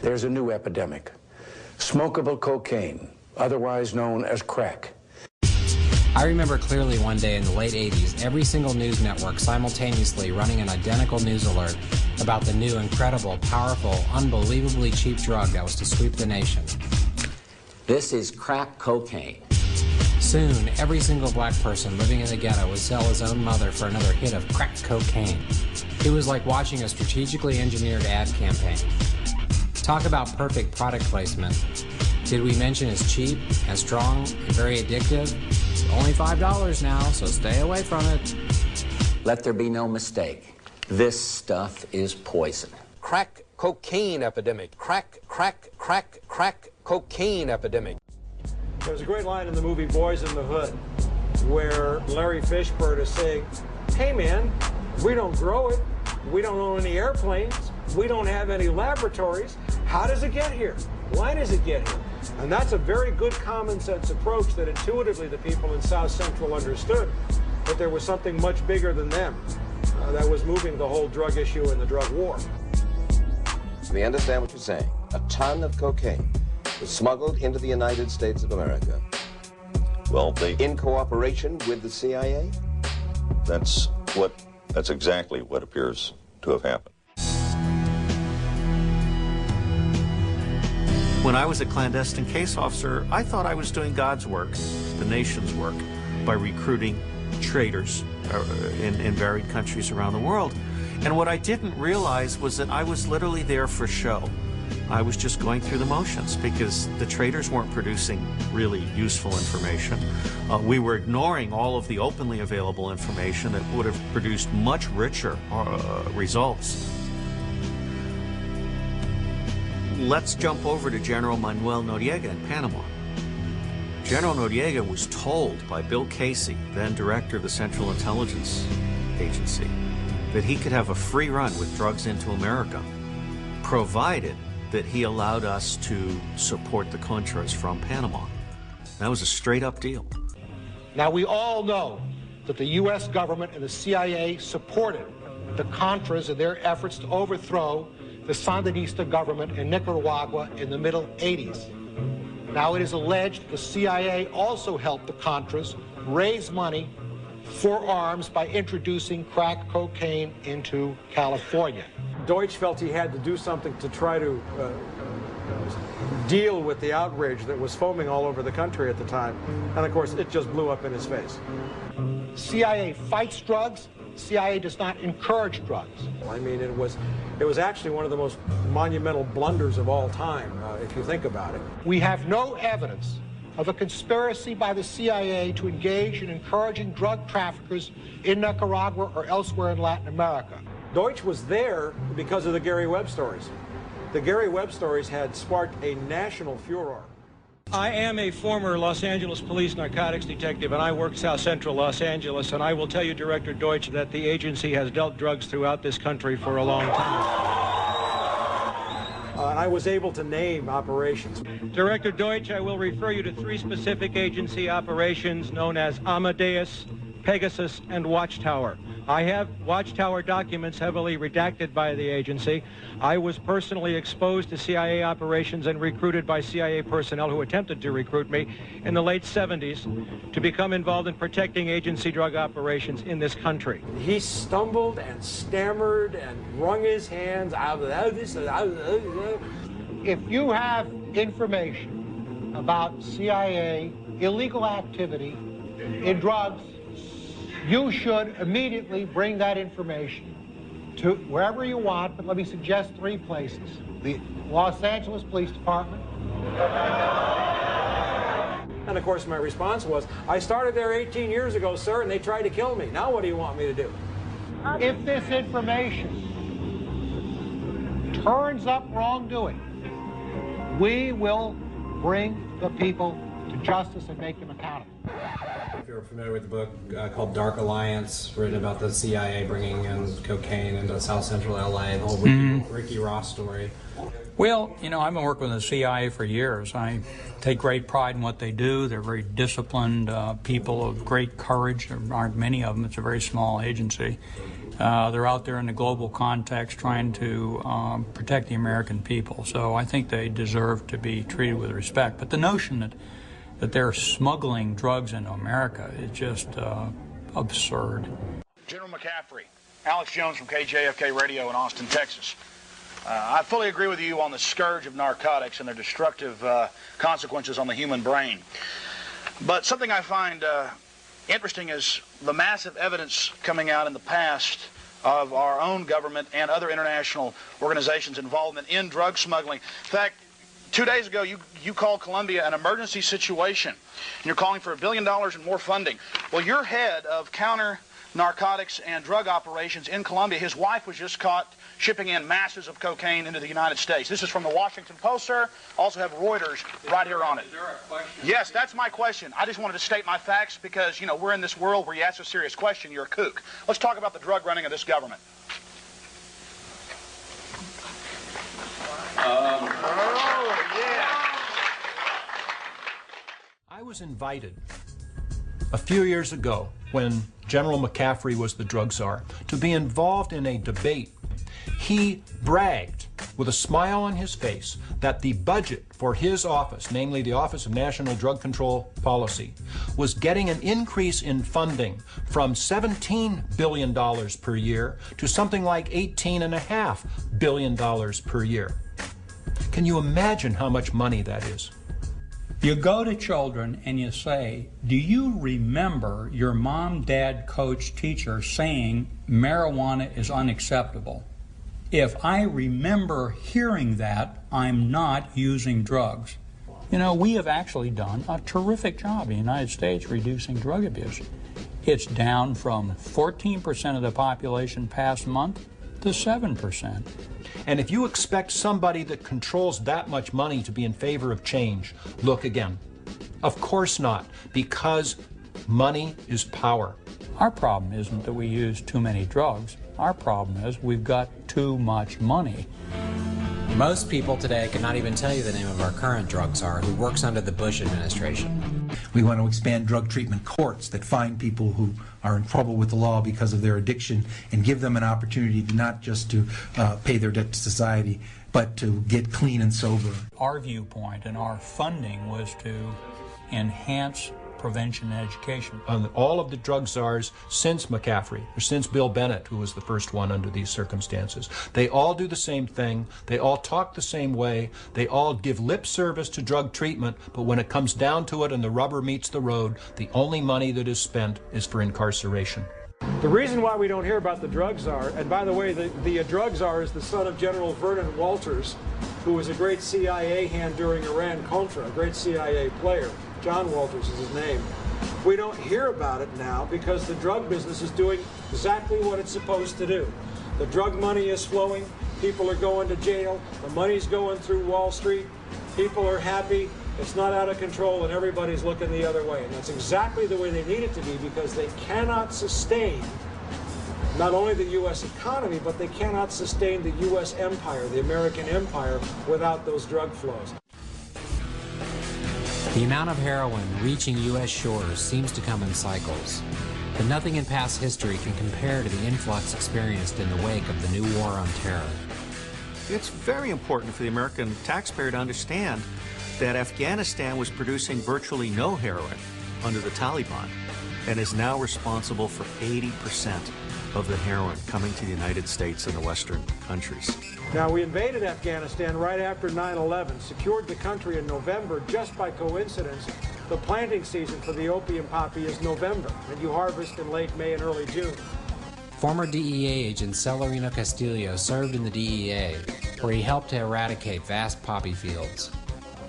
There's a new epidemic. Smokable cocaine, otherwise known as crack. I remember clearly one day in the late 80s, every single news network simultaneously running an identical news alert about the new, incredible, powerful, unbelievably cheap drug that was to sweep the nation. This is crack cocaine. Soon, every single black person living in the ghetto would sell his own mother for another hit of crack cocaine. It was like watching a strategically engineered ad campaign. Talk about perfect product placement. Did we mention it's cheap and strong and very addictive? It's only $5 now, so stay away from it. Let there be no mistake. This stuff is poison. Crack cocaine epidemic. Crack cocaine epidemic. There's a great line in the movie Boys in the Hood where Larry Fishburne is saying, hey man, we don't grow it. We don't own any airplanes. We don't have any laboratories. How does it get here? Why does it get here? And that's a very good common sense approach that intuitively the people in South Central understood that there was something much bigger than them that was moving the whole drug issue and the drug war. We understand what you're saying. A ton of cocaine was smuggled into the United States of America. Well, in cooperation with the CIA? That's exactly what appears to have happened. When I was a clandestine case officer, I thought I was doing God's work, the nation's work, by recruiting traders in varied countries around the world. And what I didn't realize was that I was literally there for show. I was just going through the motions because the traders weren't producing really useful information. We were ignoring all of the openly available information that would have produced much richer results. Let's jump over to General Manuel Noriega in Panama. General Noriega was told by Bill Casey, then director of the Central Intelligence Agency, that he could have a free run with drugs into America, provided that he allowed us to support the Contras from Panama. That was a straight-up deal. Now, we all know that the U.S. government and the CIA supported the Contras in their efforts to overthrow the Sandinista government in Nicaragua in the middle 80s. Now, it is alleged the CIA also helped the Contras raise money for arms by introducing crack cocaine into California. Deutsch felt he had to do something to try to deal with the outrage that was foaming all over the country at the time. And of course, it just blew up in his face. CIA fights drugs. CIA does not encourage drugs. I mean, it was actually one of the most monumental blunders of all time, if you think about it. We have no evidence of a conspiracy by the CIA to engage in encouraging drug traffickers in Nicaragua or elsewhere in Latin America. Deutsch was there because of the Gary Webb stories. The Gary Webb stories had sparked a national furor. I am a former Los Angeles police narcotics detective, and I work South Central Los Angeles, and I will tell you, Director Deutsch, that the agency has dealt drugs throughout this country for a long time. And I was able to name operations. Director Deutsch, I will refer you to 3 specific agency operations known as Amadeus, Pegasus, and Watchtower. I have Watchtower documents heavily redacted by the agency. I was personally exposed to CIA operations and recruited by CIA personnel who attempted to recruit me in the late 70s to become involved in protecting agency drug operations in this country. He stumbled and stammered and wrung his hands. If you have information about CIA illegal activity in drugs, you should immediately bring that information to wherever you want, but let me suggest 3 places. The Los Angeles Police Department. And of course my response was, I started there 18 years ago, sir, and they tried to kill me. Now what do you want me to do? If this information turns up wrongdoing, we will bring the people to justice and make them accountable. If you're familiar with the book called Dark Alliance, written about the CIA bringing in cocaine into South Central LA, the whole Ricky Ross story. Well, you know, I've been working with the CIA for years. I take great pride in what they do. They're very disciplined people of great courage. There aren't many of them. It's a very small agency. They're out there in the global context trying to protect the American people. So I think they deserve to be treated with respect. But the notion that they're smuggling drugs into America is just absurd. General McCaffrey, Alex Jones from KJFK Radio in Austin, Texas. I fully agree with you on the scourge of narcotics and their destructive consequences on the human brain. But something I find interesting is the massive evidence coming out in the past of our own government and other international organizations' involvement in drug smuggling. In fact, 2 days ago, you called Colombia an emergency situation, and you're calling for $1 billion in more funding. Well, your head of counter-narcotics and drug operations in Colombia, his wife was just caught shipping in masses of cocaine into the United States. This is from the Washington Post, sir. Also have Reuters right here on it. Is there a question? Yes, that's my question. I just wanted to state my facts because, you know, we're in this world where you ask a serious question, you're a kook. Let's talk about the drug running of this government. I was invited a few years ago when General McCaffrey was the drug czar to be involved in a debate. He bragged with a smile on his face that the budget for his office, namely the Office of National Drug Control Policy, was getting an increase in funding from $17 billion per year to something like $18.5 billion per year. Can you imagine how much money that is? You go to children and you say, do you remember your mom, dad, coach, teacher saying marijuana is unacceptable? If I remember hearing that, I'm not using drugs. You know, we have actually done a terrific job in the United States reducing drug abuse. It's down from 14% of the population past month to 7%. And if you expect somebody that controls that much money to be in favor of change, look again. Of course not, because money is power. Our problem isn't that we use too many drugs. Our problem is we've got too much money. Most people today cannot even tell you the name of our current drug czar who works under the Bush administration. We want to expand drug treatment courts that find people who are in trouble with the law because of their addiction and give them an opportunity to not just to pay their debt to society, but to get clean and sober. Our viewpoint and our funding was to enhance prevention and education. On all of the drug czars since McCaffrey, or since Bill Bennett, who was the first one under these circumstances, they all do the same thing, they all talk the same way, they all give lip service to drug treatment, but when it comes down to it and the rubber meets the road, the only money that is spent is for incarceration. The reason why we don't hear about the drug czar, and by the way, the drug czar is the son of General Vernon Walters, who was a great CIA hand during Iran-Contra, a great CIA player. John Walters is his name. We don't hear about it now because the drug business is doing exactly what it's supposed to do. The drug money is flowing, people are going to jail, the money's going through Wall Street, people are happy, it's not out of control, and everybody's looking the other way. And that's exactly the way they need it to be because they cannot sustain not only the U.S. economy, but they cannot sustain the U.S. empire, the American empire, without those drug flows. The amount of heroin reaching U.S. shores seems to come in cycles, but nothing in past history can compare to the influx experienced in the wake of the new war on terror. It's very important for the American taxpayer to understand that Afghanistan was producing virtually no heroin under the Taliban and is now responsible for 80% of the heroin coming to the United States and the Western countries. Now, we invaded Afghanistan right after 9/11, secured the country in November. Just by coincidence, the planting season for the opium poppy is November, and you harvest in late May and early June. Former DEA agent Celerino Castillo served in the DEA, where he helped to eradicate vast poppy fields.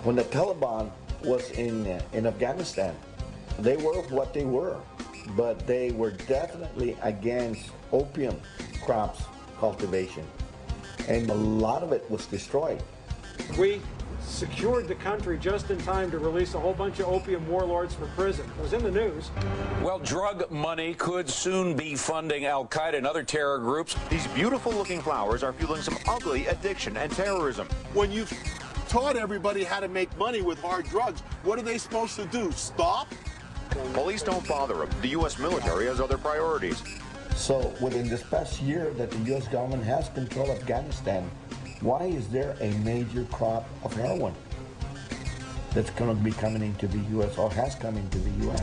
When the Taliban was in Afghanistan, they were what they were, but they were definitely against opium crops cultivation. And a lot of it was destroyed. We secured the country just in time to release a whole bunch of opium warlords from prison. It was in the news. Well, drug money could soon be funding Al-Qaeda and other terror groups. These beautiful-looking flowers are fueling some ugly addiction and terrorism. When you've taught everybody how to make money with hard drugs, what are they supposed to do? Stop? Police don't bother them. The U.S. military has other priorities. So within this past year that the U.S. government has control of Afghanistan, why is there a major crop of heroin that's going to be coming into the U.S. or has come into the U.S.?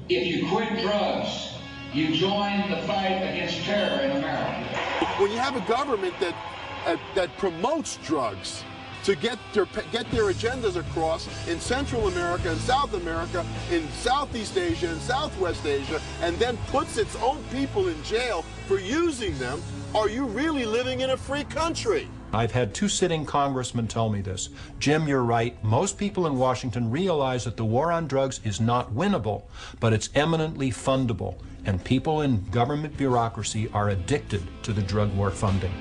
If you quit drugs, you join the fight against terror in America. When you have a government that promotes drugs to get their agendas across in Central America and South America, in Southeast Asia and Southwest Asia, and then puts its own people in jail for using them, are you really living in a free country? I've had 2 sitting congressmen tell me this. Jim, you're right. Most people in Washington realize that the war on drugs is not winnable, but it's eminently fundable. And people in government bureaucracy are addicted to the drug war funding.